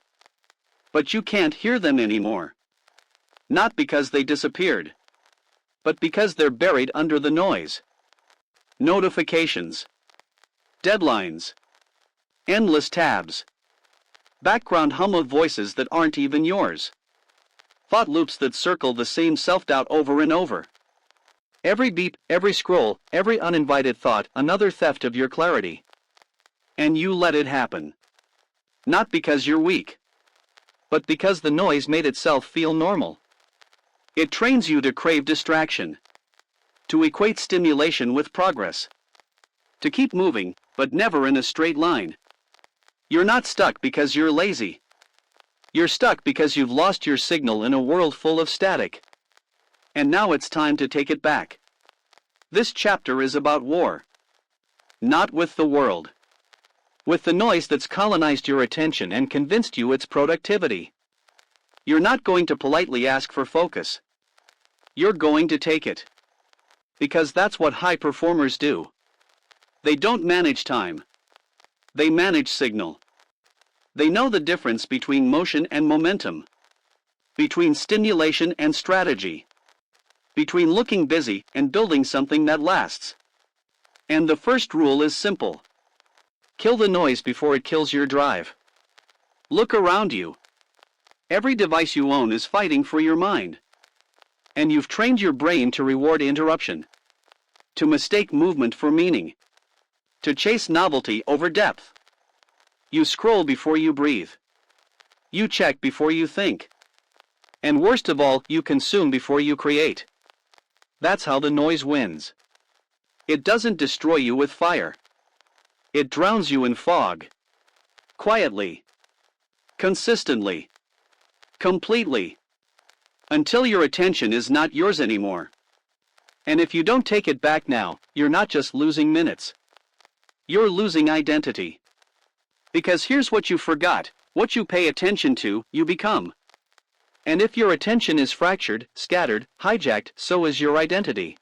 But you can't hear them anymore. Not because they disappeared, but because they're buried under the noise. Notifications. Deadlines. Endless tabs. Background hum of voices that aren't even yours. Thought loops that circle the same self-doubt over and over. Every beep, every scroll, every uninvited thought, another theft of your clarity. And you let it happen. Not because you're weak, but because the noise made itself feel normal. It trains you to crave distraction, to equate stimulation with progress, to keep moving, but never in a straight line. You're not stuck because you're lazy. You're stuck because you've lost your signal in a world full of static. And now it's time to take it back. This chapter is about war. Not with the world. With the noise that's colonized your attention and convinced you it's productivity. You're not going to politely ask for focus. You're going to take it. Because that's what high performers do. They don't manage time. They manage signal. They know the difference between motion and momentum. Between stimulation and strategy. Between looking busy and building something that lasts. And the first rule is simple. Kill the noise before it kills your drive. Look around you. Every device you own is fighting for your mind. And you've trained your brain to reward interruption. To mistake movement for meaning. To chase novelty over depth. You scroll before you breathe. You check before you think. And worst of all, you consume before you create. That's how the noise wins. It doesn't destroy you with fire. It drowns you in fog. Quietly. Consistently. Completely. Until your attention is not yours anymore. And if you don't take it back now, you're not just losing minutes. You're losing identity. Because here's what you forgot: what you pay attention to, you become. And if your attention is fractured, scattered, hijacked, so is your identity.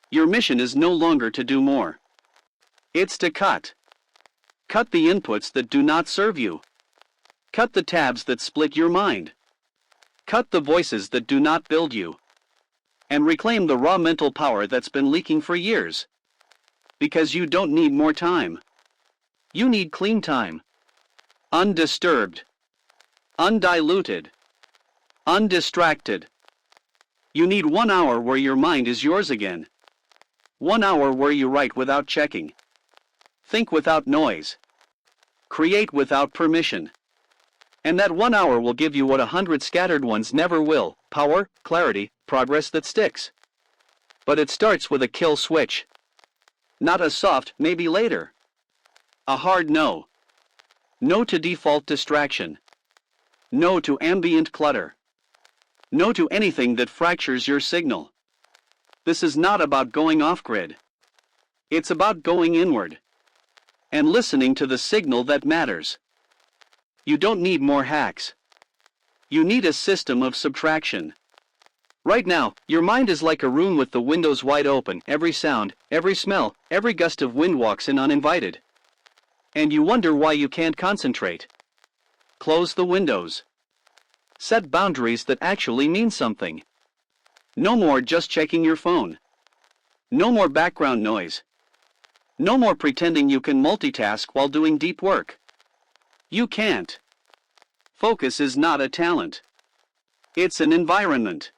Your mission is no longer to do more. It's to cut. Cut the inputs that do not serve you. Cut the tabs that split your mind. Cut the voices that do not build you. And reclaim the raw mental power that's been leaking for years. Because you don't need more time. You need clean time. Undisturbed. Undiluted. Undistracted. You need 1 hour where your mind is yours again. 1 hour where you write without checking. Think without noise. Create without permission. And that 1 hour will give you what 100 scattered ones never will: power, clarity, progress that sticks. But it starts with a kill switch. Not a soft, maybe later. A hard no. No to default distraction. No to ambient clutter. No to anything that fractures your signal. This is not about going off-grid. It's about going inward. And listening to the signal that matters. You don't need more hacks. You need a system of subtraction. Right now, your mind is like a room with the windows wide open. Every sound, every smell, every gust of wind walks in uninvited. And you wonder why you can't concentrate. Close the windows. Set boundaries that actually mean something. No more just checking your phone. No more background noise. No more pretending you can multitask while doing deep work. You can't. Focus is not a talent. It's an environment.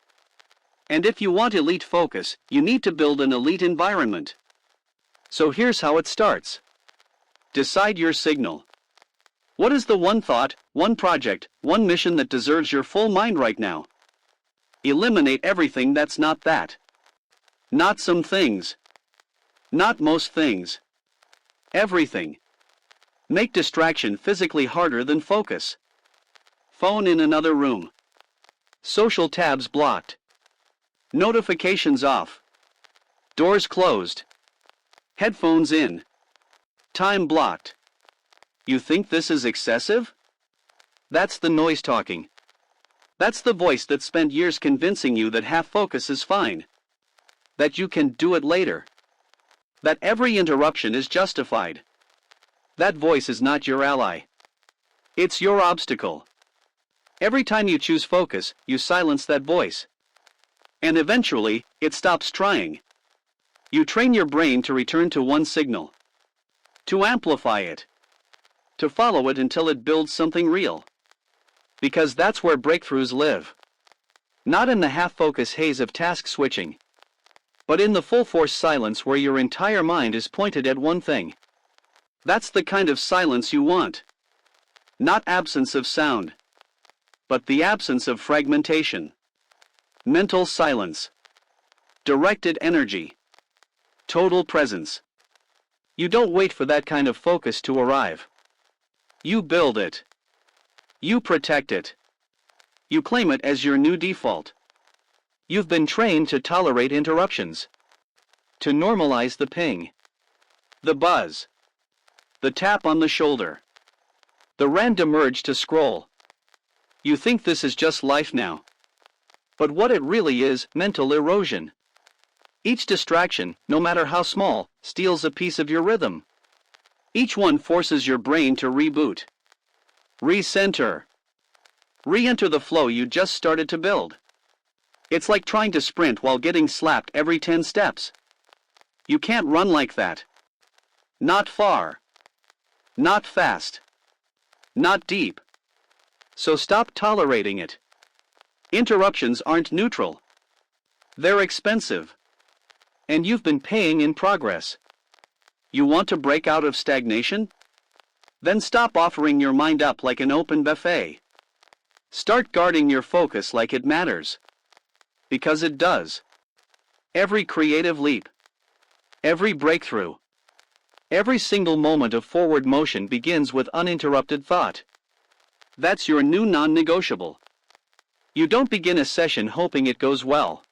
And if you want elite focus, you need to build an elite environment. So here's how it starts. Decide your signal. What is the one thought, one project, one mission that deserves your full mind right now? Eliminate everything that's not that. Not some things. Not most things. Everything. Make distraction physically harder than focus. Phone in another room. Social tabs blocked. Notifications off. Doors closed. Headphones in. Time blocked. You think this is excessive? That's the noise talking. That's the voice that spent years convincing you that half focus is fine. That you can do it later. That every interruption is justified. That voice is not your ally. It's your obstacle. Every time you choose focus, you silence that voice. And eventually, it stops trying. You train your brain to return to one signal. To amplify it. To follow it until it builds something real. Because that's where breakthroughs live. Not in the half-focus haze of task switching. But in the full-force silence where your entire mind is pointed at one thing. That's the kind of silence you want. Not absence of sound. But the absence of fragmentation. Mental silence. Directed energy. Total presence. You don't wait for that kind of focus to arrive. You build it. You protect it. You claim it as your new default. You've been trained to tolerate interruptions. To normalize the ping. The buzz. The tap on the shoulder. The random urge to scroll. You think this is just life now. But what it really is, mental erosion. Each distraction, no matter how small, steals a piece of your rhythm. Each one forces your brain to reboot. Recenter. Re-enter the flow you just started to build. It's like trying to sprint while getting slapped every 10 steps. You can't run like that. Not far. Not fast. Not deep. So stop tolerating it. Interruptions aren't neutral. They're expensive. And you've been paying in progress. You want to break out of stagnation? Then stop offering your mind up like an open buffet. Start guarding your focus like it matters. Because it does. Every creative leap. Every breakthrough. Every single moment of forward motion begins with uninterrupted thought. That's your new non-negotiable. You don't begin a session hoping it goes well.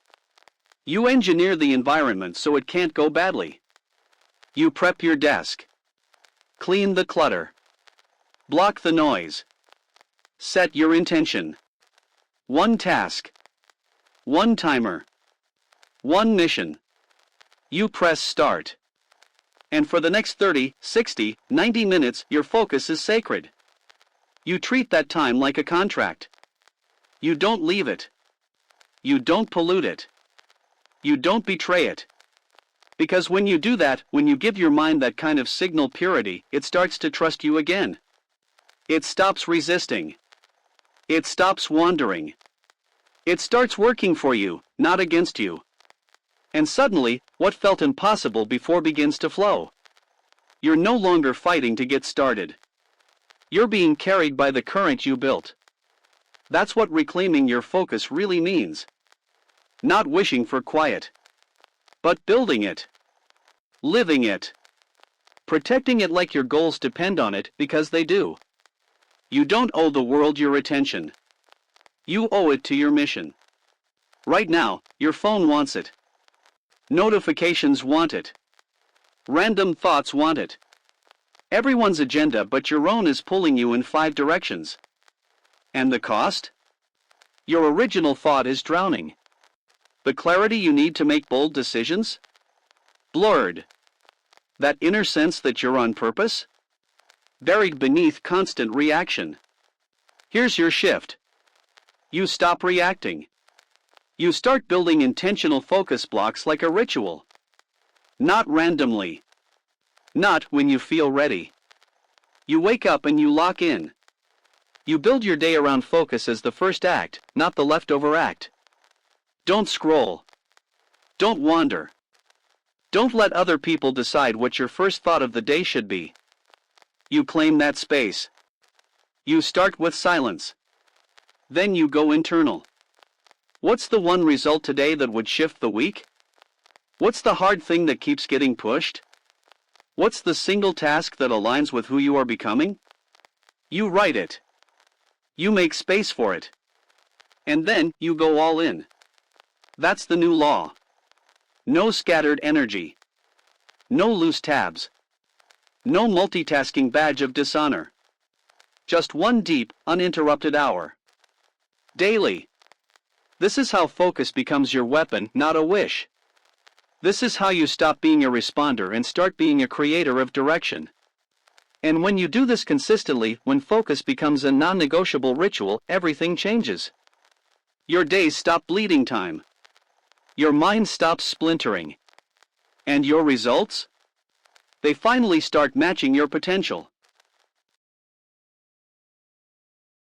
You engineer the environment so it can't go badly. You prep your desk. Clean the clutter. Block the noise. Set your intention. One task. One timer. One mission. You press start. And for the next 30, 60, 90 minutes, your focus is sacred. You treat that time like a contract. You don't leave it. You don't pollute it. You don't betray it. Because when you do that, when you give your mind that kind of signal purity, it starts to trust you again. It stops resisting. It stops wandering. It starts working for you, not against you. And suddenly, what felt impossible before begins to flow. You're no longer fighting to get started. You're being carried by the current you built. That's what reclaiming your focus really means. Not wishing for quiet. but building it, living it, protecting it like your goals depend on it, because they do. You don't owe the world your attention. You owe it to your mission. Right now, your phone wants it. Notifications want it. Random thoughts want it. Everyone's agenda but your own is pulling you in 5 directions. And the cost? Your original thought is drowning. The clarity you need to make bold decisions? Blurred. That inner sense that you're on purpose? Buried beneath constant reaction. Here's your shift. You stop reacting. You start building intentional focus blocks like a ritual. Not randomly. Not when you feel ready. You wake up and you lock in. You build your day around focus as the first act, not the leftover act. Don't scroll. Don't wander. Don't let other people decide what your first thought of the day should be. You claim that space. You start with silence. Then you go internal. What's the one result today that would shift the week? What's the hard thing that keeps getting pushed? What's the single task that aligns with who you are becoming? You write it. You make space for it. And then you go all in. That's the new law. No scattered energy. No loose tabs. No multitasking badge of dishonor. Just one deep, uninterrupted hour. Daily. This is how focus becomes your weapon, not a wish. This is how you stop being a responder and start being a creator of direction. And when you do this consistently, when focus becomes a non-negotiable ritual, everything changes. Your days stop bleeding time. Your mind stops splintering. And your results? They finally start matching your potential.